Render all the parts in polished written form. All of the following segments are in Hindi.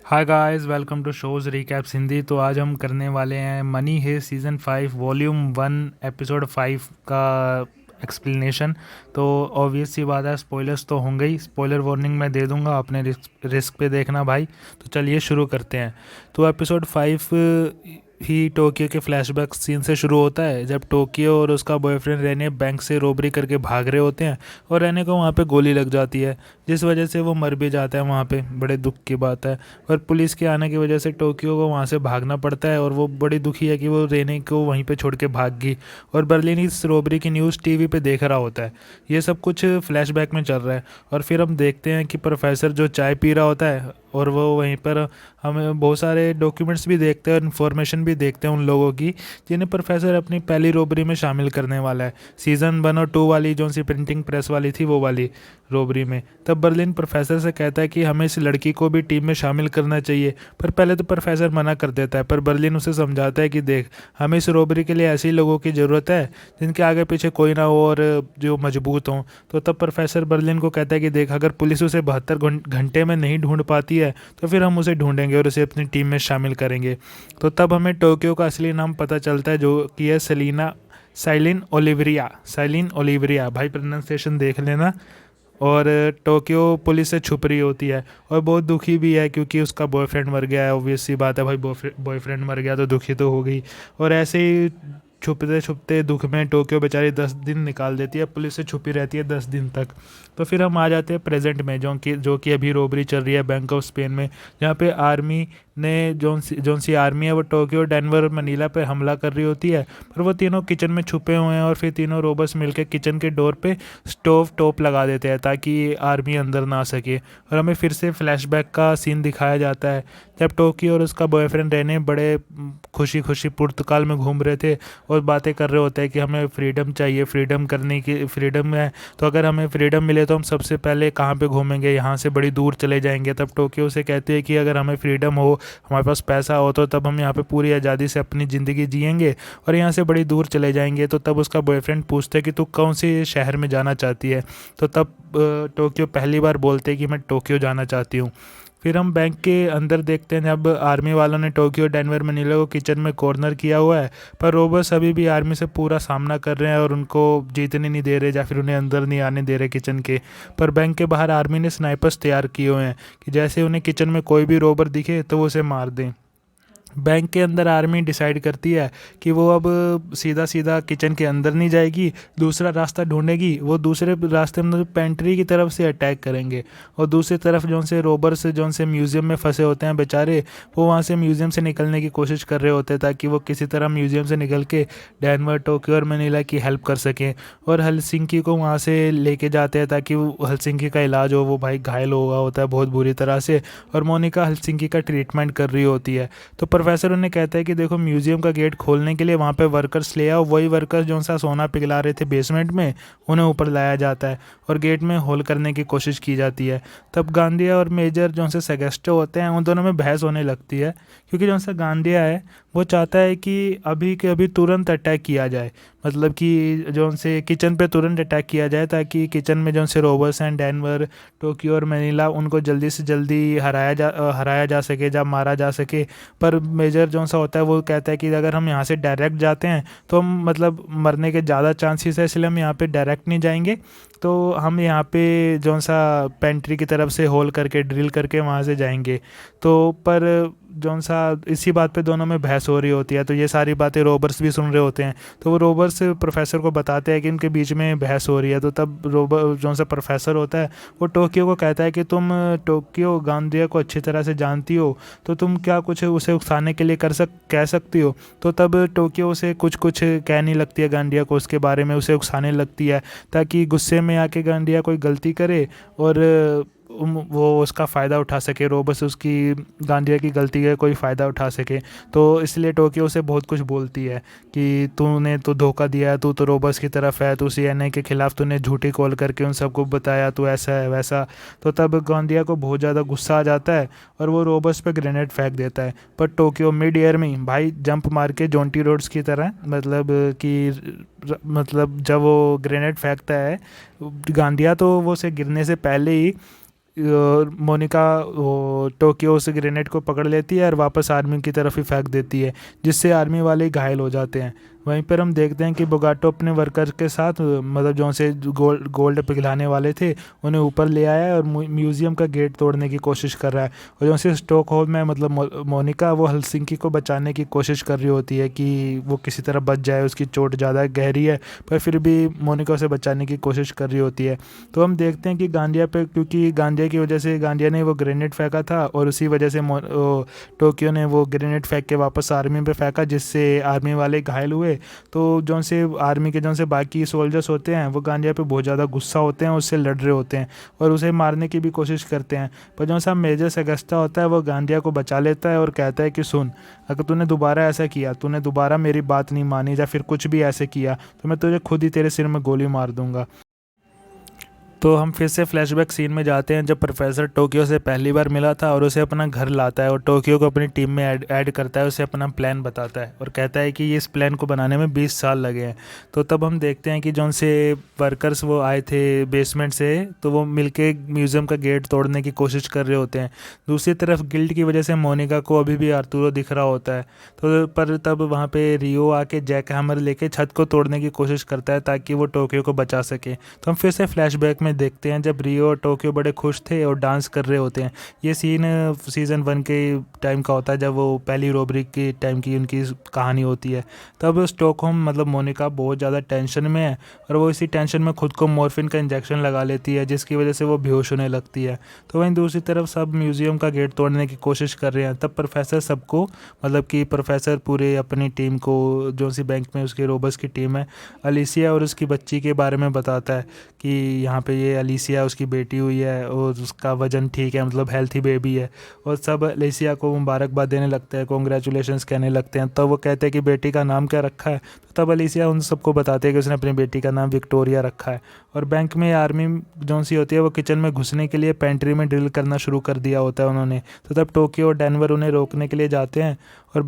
Hi guys, welcome to shows recaps Hindi. तो आज हम करने वाले हैं मनी है सीज़न 5 वॉल्यूम 1 एपिसोड 5 का एक्सप्लेनेशन। तो ऑब्वियस सी बात है, स्पॉयलर्स तो होंगे ही। स्पॉइलर वार्निंग मैं दे दूंगा, अपने रिस्क पे देखना भाई। तो चलिए शुरू करते हैं। तो एपिसोड 5 ही टोक्यो के फ्लैशबैक सीन से शुरू होता है, जब टोक्यो और उसका बॉयफ्रेंड रेने बैंक से रोबरी करके भाग रहे होते हैं और रेने को वहाँ पे गोली लग जाती है, जिस वजह से वो मर भी जाता है वहाँ पे। बड़े दुख की बात है। और पुलिस के आने की वजह से टोक्यो को वहाँ से भागना पड़ता है और वो बड़ी दुखी है कि वो रेने को वहीं पे छोड़ के भाग गई। और बर्लिन इस रोबरी की न्यूज़ टीवी पे देख रहा होता है। ये सब कुछ फ्लैशबैक में चल रहा है। और फिर हम देखते हैं कि प्रोफेसर जो चाय पी रहा होता है, और वो वहीं पर हमें बहुत सारे डॉक्यूमेंट्स भी देखते हैं और इन्फॉर्मेशन भी देखते हैं उन लोगों की, जिन्हें प्रोफेसर अपनी पहली रोबरी में शामिल करने वाला है। सीज़न 1 और 2 वाली जो सी प्रिंटिंग प्रेस वाली थी, वो वाली रोबरी में। तब बर्लिन प्रोफेसर से कहता है कि हमें इस लड़की को भी टीम में शामिल करना चाहिए। पर पहले तो प्रोफेसर मना कर देता है, पर बर्लिन उसे समझाता है कि देख, हमें इस रोबरी के लिए ऐसे लोगों की ज़रूरत है जिनके आगे पीछे कोई ना हो और जो मजबूत हों। तो तब प्रोफेसर बर्लिन को कहता है कि देख, अगर पुलिस उसे 72 घंटे में नहीं ढूंढ पाती है तो फिर हम उसे ढूंढेंगे और उसे अपनी टीम में शामिल करेंगे। तो तब हमें टोक्यो का असली नाम पता चलता है, जो कि है साइलिन ओलिवरिया। भाई प्रोनाउंसिएशन देख लेना। और टोक्यो पुलिस से छुप रही होती है और बहुत दुखी भी है, क्योंकि उसका बॉयफ्रेंड मर गया है। ऑब्वियस सी बात है भाई, बॉयफ्रेंड मर गया तो दुखी तो हो गई। और ऐसे ही छुपते छुपते दुख में टोक्यो बेचारी 10 दिन निकाल देती है, पुलिस से छुपी रहती है 10 दिन तक। तो फिर हम आ जाते हैं प्रेजेंट में, जो कि अभी रोबरी चल रही है बैंक ऑफ स्पेन में, जहाँ पे आर्मी ने जोन सी आर्मी है वो टोक्यो, डेनवर, मनीला पे हमला कर रही होती है। पर वो तीनों किचन में छुपे हुए हैं और फिर तीनों रोबर्स मिलकर किचन के डोर पे स्टोव टॉप लगा देते हैं ताकि आर्मी अंदर ना आ सके। और हमें फिर से फ्लैशबैक का सीन दिखाया जाता है, जब टोक्यो और उसका बॉयफ्रेंड रहने बड़े खुशी खुशी पुर्तगाल में घूम रहे थे और बातें कर रहे होते हैं कि हमें फ्रीडम चाहिए, फ्रीडम करने की फ्रीडम है। तो अगर हमें फ्रीडम मिले तो हम सबसे पहले कहाँ पे घूमेंगे, यहाँ से बड़ी दूर चले जाएंगे। तब टोक्यो से कहते हैं कि अगर हमें फ्रीडम हो, हमारे पास पैसा हो, तो तब हम यहाँ पे पूरी आज़ादी से अपनी ज़िंदगी जिएंगे और यहाँ से बड़ी दूर चले जाएंगे। तो तब उसका बॉयफ्रेंड पूछता है कि तू कौन से शहर में जाना चाहती है। तो तब टोक्यो पहली बार बोलते हैं कि मैं टोक्यो जाना चाहती हूँ। फिर हम बैंक के अंदर देखते हैं, जब आर्मी वालों ने टोक्यो, डेनवर, मनीला को किचन में कॉर्नर किया हुआ है, पर रोबर्स अभी भी आर्मी से पूरा सामना कर रहे हैं और उनको जीतने नहीं दे रहे, या फिर उन्हें अंदर नहीं आने दे रहे किचन के। पर बैंक के बाहर आर्मी ने स्नाइपर्स तैयार किए हुए हैं कि जैसे उन्हें किचन में कोई भी रोबर दिखे तो वो उसे मार दें। बैंक के अंदर आर्मी डिसाइड करती है कि वो अब सीधा सीधा किचन के अंदर नहीं जाएगी, दूसरा रास्ता ढूंढेगी। वो दूसरे रास्ते में पेंट्री की तरफ से अटैक करेंगे और दूसरी तरफ जो से रोबर्स जो से म्यूज़ियम में फंसे होते हैं बेचारे, वो वहाँ से म्यूज़ियम से निकलने की कोशिश कर रहे होते हैं ताकि वो किसी तरह म्यूज़ियम से निकल के डेनवर, टोक्यो और मनीला की हेल्प कर सकें। और हेलसिंकी को वहाँ से लेके जाते हैं ताकि वो हेलसिंकी का इलाज हो। वो भाई घायल हुआ होता है बहुत बुरी तरह से, और मोनिका हेलसिंकी का ट्रीटमेंट कर रही होती है। तो प्रोफेसर उन्हें कहता है कि देखो, म्यूजियम का गेट खोलने के लिए वहाँ पे वर्कर्स ले आओ। वही वर्कर्स जो सा सोना पिघला रहे थे बेसमेंट में, उन्हें ऊपर लाया जाता है और गेट में होल करने की कोशिश की जाती है। तब गांधिया और मेजर जो से सेगेस्टो होते हैं, उन दोनों में बहस होने लगती है, क्योंकि जो सा गांधिया है वो चाहता है कि अभी के अभी तुरंत अटैक किया जाए, मतलब कि जो से किचन पे तुरंत अटैक किया जाए ताकि किचन में जो से रोबर्स एंड डेनवर, टोक्यो और मनीला, उनको जल्दी से जल्दी हराया जा सके, जब मारा जा सके। पर मेजर जो सा होता है वो कहता है कि अगर हम यहाँ से डायरेक्ट जाते हैं तो हम मतलब मरने के ज़्यादा चांसेस है, इसलिए हम यहाँ पे डायरेक्ट नहीं जाएंगे। तो हम यहाँ पे जो सा पेंट्री की तरफ से होल करके, ड्रिल करके वहाँ से जाएंगे। तो पर जो सा इसी बात पे दोनों में बहस हो रही होती है। तो ये सारी बातें रोबर्स भी सुन रहे होते हैं, तो वो रोबर्स प्रोफेसर को बताते हैं कि इनके बीच में बहस हो रही है। तो तब रोबर जो सा प्रोफेसर होता है वो टोक्यो को कहता है कि तुम टोक्यो गांधिया को अच्छी तरह से जानती हो, तो तुम क्या कुछ उसे उकसाने के लिए कह सकती हो। तो तब टोक्यो उसे कुछ कुछ कहने लगती है गांधिया को, उसके बारे में उसे उकसाने लगती है ताकि गुस्से में आके गांधिया कोई गलती करे और वो उसका फ़ायदा उठा सके, रोबस उसकी गांधिया की गलती का कोई फ़ायदा उठा सके। तो इसलिए टोक्यो उसे बहुत कुछ बोलती है कि तूने तो धोखा दिया है, तू तो रोबस की तरफ है, तू सीएनए के खिलाफ तूने झूठी कॉल करके उन सबको बताया, तू ऐसा है वैसा। तो तब गांधिया को बहुत ज़्यादा गुस्सा आ जाता है और वो रोबस पे ग्रेनेड फेंक देता है। पर टोक्यो मिड एयर में भाई जंप मार के जॉन्टी रोड्स की तरह, मतलब जब वो ग्रेनेड फेंकता है गांधिया, तो वो उसे गिरने से पहले ही मोनिका वो टोक्यो उस ग्रेनेड को पकड़ लेती है और वापस आर्मी की तरफ ही फेंक देती है, जिससे आर्मी वाले घायल हो जाते हैं। वहीं पर हम देखते हैं कि बोगाटो अपने वर्कर के साथ मतलब जो से गोल्ड पिघलाने वाले थे उन्हें ऊपर ले आया है और म्यूज़ियम का गेट तोड़ने की कोशिश कर रहा है। और जो से स्टॉकहोल्म में मतलब मोनिका वो हेलसिंकी को बचाने की कोशिश कर रही होती है कि वो किसी तरह बच जाए, उसकी चोट ज़्यादा गहरी है, पर फिर भी मोनिका उसे बचाने की कोशिश कर रही होती है। तो हम देखते हैं कि गांडिया पे, क्योंकि गांडिया की वजह से गांडिया ने वो ग्रेनेड फेंका था और उसी वजह से टोक्यो ने वो ग्रेनेड फेंक के वापस आर्मी पे फेंका, जिससे आर्मी वाले घायल हुए। तो जो से आर्मी के जो से बाकी सोल्जर्स होते हैं वो गांडिया पे बहुत ज़्यादा गुस्सा होते हैं, उससे लड़ रहे होते हैं और उसे मारने की भी कोशिश करते हैं। पर जो सा मेजर सेगस्टा होता है वो गांडिया को बचा लेता है और कहता है कि सुन, अगर तूने दोबारा ऐसा किया, तूने दोबारा मेरी बात नहीं मानी या फिर कुछ भी ऐसे किया तो मैं तुझे खुद ही तेरे सिर में गोली मार दूंगा। तो हम फिर से फ्लैशबैक सीन में जाते हैं जब प्रोफेसर टोक्यो से पहली बार मिला था और उसे अपना घर लाता है और टोक्यो को अपनी टीम में ऐड करता है, उसे अपना प्लान बताता है और कहता है कि इस प्लान को बनाने में 20 साल लगे हैं। तो तब हम देखते हैं कि जो उनसे वर्कर्स वो आए थे बेसमेंट से, तो वो मिलके म्यूज़ियम का गेट तोड़ने की कोशिश कर रहे होते हैं। दूसरी तरफ गिल्ड की वजह से मोनिका को अभी भी आर्तुरो दिख रहा होता है, तो पर तब वहाँ पे रियो आके जैक हैमर लेके छत को तोड़ने की कोशिश करता है ताकि वो टोक्यो को बचा सके। तो हम फिर से फ्लैशबैक में देखते हैं जब रियो और टोक्यो बड़े खुश थे और डांस कर रहे होते हैं। ये सीन सीज़न 1 के टाइम का होता है, जब वो पहली रॉबरी के टाइम की उनकी कहानी होती है। तब स्टॉकहोम मतलब मोनिका बहुत ज़्यादा टेंशन में है और वो इसी टेंशन में खुद को मॉर्फिन का इंजेक्शन लगा लेती है, जिसकी वजह से वो बेहोश होने लगती है। तो वहीं दूसरी तरफ सब म्यूज़ियम का गेट तोड़ने की कोशिश कर रहे हैं। तब प्रोफेसर सबको मतलब कि प्रोफेसर पूरे अपनी टीम को, जो सी बैंक में उसके रोबर्स की टीम है, अलिसिया और उसकी बच्ची के बारे में बताता है कि यहाँ पे ये अलिसिया उसकी बेटी हुई है और उसका वज़न ठीक है, मतलब हेल्थी बेबी है। और सब अलिसिया को मुबारकबाद देने लगते हैं, कॉन्ग्रेचुलेशंस कहने लगते हैं। तब वो कहते हैं कि बेटी का नाम क्या रखा है। तो तब अलिसिया उन सबको बताते हैं कि उसने अपनी बेटी का नाम विक्टोरिया रखा है। और बैंक में आर्मी जो सी होती है वो किचन में घुसने के लिए पेंट्री में ड्रिल करना शुरू कर दिया होता है उन्होंने। तो तब टोक्यो और डेनवर उन्हें रोकने के लिए जाते हैं और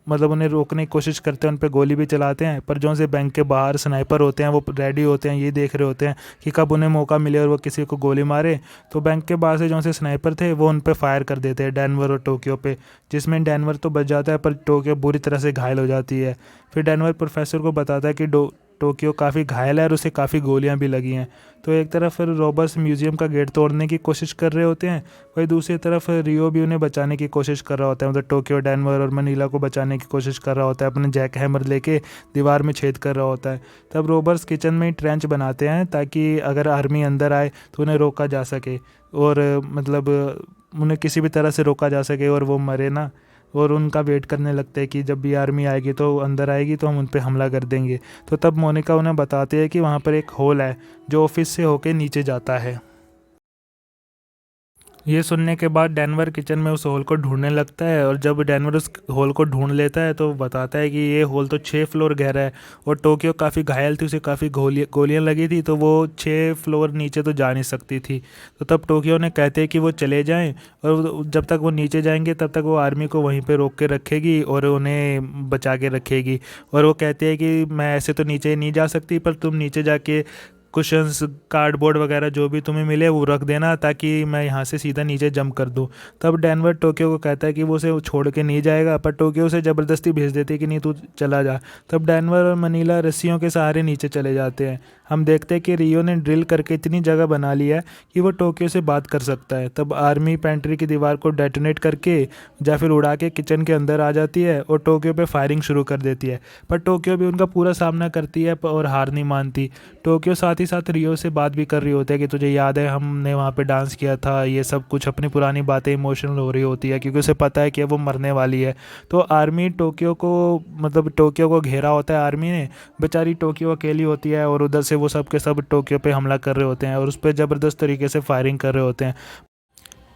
मतलब उन्हें रोकने की कोशिश करते हैं, उन पर गोली भी चलाते हैं। पर जो से बैंक के बाहर स्नाइपर होते हैं वो रेडी होते हैं, ये देख रहे होते हैं कि कब उन्हें मौका मिले और वो किसी को गोली मारे। तो बैंक के बाहर से जो से स्नाइपर थे वो उन पर फायर कर देते हैं डेनवर और टोक्यो पे, जिसमें डेनवर तो बच जाता है पर टोक्यो बुरी तरह से घायल हो जाती है। फिर डेनवर प्रोफेसर को बताता है कि टोक्यो काफ़ी घायल है और उसे काफ़ी गोलियां भी लगी हैं। तो एक तरफ फिर रॉबर्स म्यूज़ियम का गेट तोड़ने की कोशिश कर रहे होते हैं, वहीं दूसरी तरफ रियो भी उन्हें बचाने की कोशिश कर रहा होता है, मतलब टोक्यो, डेनवर और मनीला को बचाने की कोशिश कर रहा होता है, अपने जैक हैमर लेके दीवार में छेद कर रहा होता है। तब रॉबर्स किचन में ही ट्रेंच बनाते हैं ताकि अगर आर्मी अंदर आए तो उन्हें रोका जा सके और मतलब उन्हें किसी भी तरह से रोका जा सके और वो मरे ना। और उनका वेट करने लगते हैं कि जब भी आर्मी आएगी तो अंदर आएगी तो हम उन पर हमला कर देंगे। तो तब मोनिका उन्हें बताते हैं कि वहाँ पर एक होल है जो ऑफिस से होके नीचे जाता है। ये सुनने के बाद डेनवर किचन में उस होल को ढूंढने लगता है और जब डेनवर उस होल को ढूंढ लेता है तो बताता है कि ये होल तो 6 फ्लोर गहरा है और टोक्यो काफ़ी घायल थी, उसे काफ़ी गोलियां लगी थी, तो वो 6 फ्लोर नीचे तो जा नहीं सकती थी। तो तब टोक्यो ने कहते हैं कि वो चले जाएं और जब तक वो नीचे जाएंगे तब तक वो आर्मी को वहीं पर रोक के रखेगी और उन्हें बचा के रखेगी। और वो कहते हैं कि मैं ऐसे तो नीचे नहीं जा सकती, पर तुम नीचे जाके कुशन्स, कार्डबोर्ड वगैरह जो भी तुम्हें मिले वो रख देना ताकि मैं यहाँ से सीधा नीचे जंप कर दूँ। तब डेनवर टोक्यो को कहता है कि वो उसे छोड़ के नहीं जाएगा, पर टोक्यो उसे ज़बरदस्ती भेज देती है कि नहीं तू चला जा। तब डेनवर और मनीला रस्सियों के सहारे नीचे चले जाते हैं। हम देखते हैं कि रियो ने ड्रिल करके इतनी जगह बना ली है कि वो टोक्यो से बात कर सकता है। तब आर्मी पेंट्री की दीवार को डेटोनेट करके या फिर उड़ा के किचन के अंदर आ जाती है और टोक्यो पे फायरिंग शुरू कर देती है। पर टोक्यो भी उनका पूरा सामना करती है और हार नहीं मानती। टोक्यो साथ ही साथ रियो से बात भी कर रही होती है कि तुझे याद है हमने वहाँ पे डांस किया था, ये सब कुछ अपनी पुरानी बातें इमोशनल हो रही होती है क्योंकि उसे पता है कि वो मरने वाली है। तो आर्मी टोक्यो को मतलब टोक्यो को घेरा होता है आर्मी ने, बेचारी टोक्यो अकेली होती है और उधर से वो सब के सब टोक्यो पे हमला कर रहे होते हैं और उस पर ज़बरदस्त तरीके से फायरिंग कर रहे होते हैं।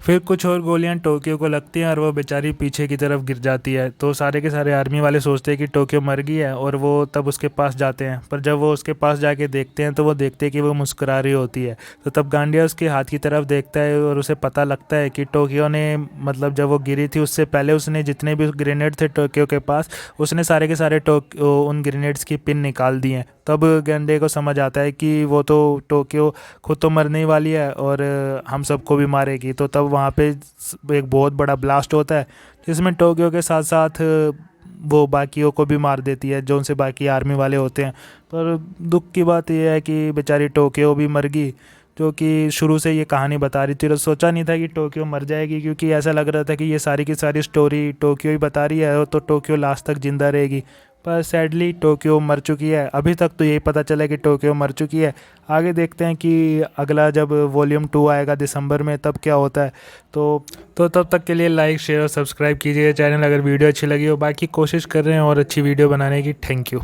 फिर कुछ और गोलियां टोक्यो को लगती हैं और वो बेचारी पीछे की तरफ गिर जाती है। तो सारे के सारे आर्मी वाले सोचते हैं कि टोक्यो मर गई है और वो तब उसके पास जाते हैं, पर जब वो उसके पास जाके देखते हैं तो वो देखते हैं कि वो मुस्कुरा रही होती है। तो तब गांडिया उसके हाथ की तरफ देखता है और उसे पता लगता है कि टोक्यो ने मतलब जब वो गिरी थी उससे पहले उसने जितने भी ग्रेनेड थे टोक्यो के पास, उसने सारे के सारे उन ग्रेनेड्स की पिन निकाल दी हैं। तब गेंडे को समझ आता है कि वो तो टोक्यो खुद तो मरने ही वाली है और हम सबको भी मारेगी। तो तब वहाँ पे एक बहुत बड़ा ब्लास्ट होता है जिसमें टोक्यो के साथ साथ वो बाकियों को भी मार देती है, जो उनसे बाकी आर्मी वाले होते हैं। पर दुख की बात यह है कि बेचारी टोक्यो भी मर गई, जो कि शुरू से ये कहानी बता रही थी। तो सोचा नहीं था कि टोक्यो मर जाएगी, क्योंकि ऐसा लग रहा था कि ये सारी की सारी स्टोरी टोक्यो ही बता रही है तो टोक्यो लास्ट तक जिंदा रहेगी। पर सैडली टोक्यो मर चुकी है। अभी तक तो यही पता चला कि टोक्यो मर चुकी है। आगे देखते हैं कि अगला जब वॉल्यूम 2 आएगा दिसंबर में तब क्या होता है। तो तब तक के लिए लाइक शेयर और सब्सक्राइब कीजिए चैनल अगर वीडियो अच्छी लगी हो। बाकी कोशिश कर रहे हैं और अच्छी वीडियो बनाने की। Thank you.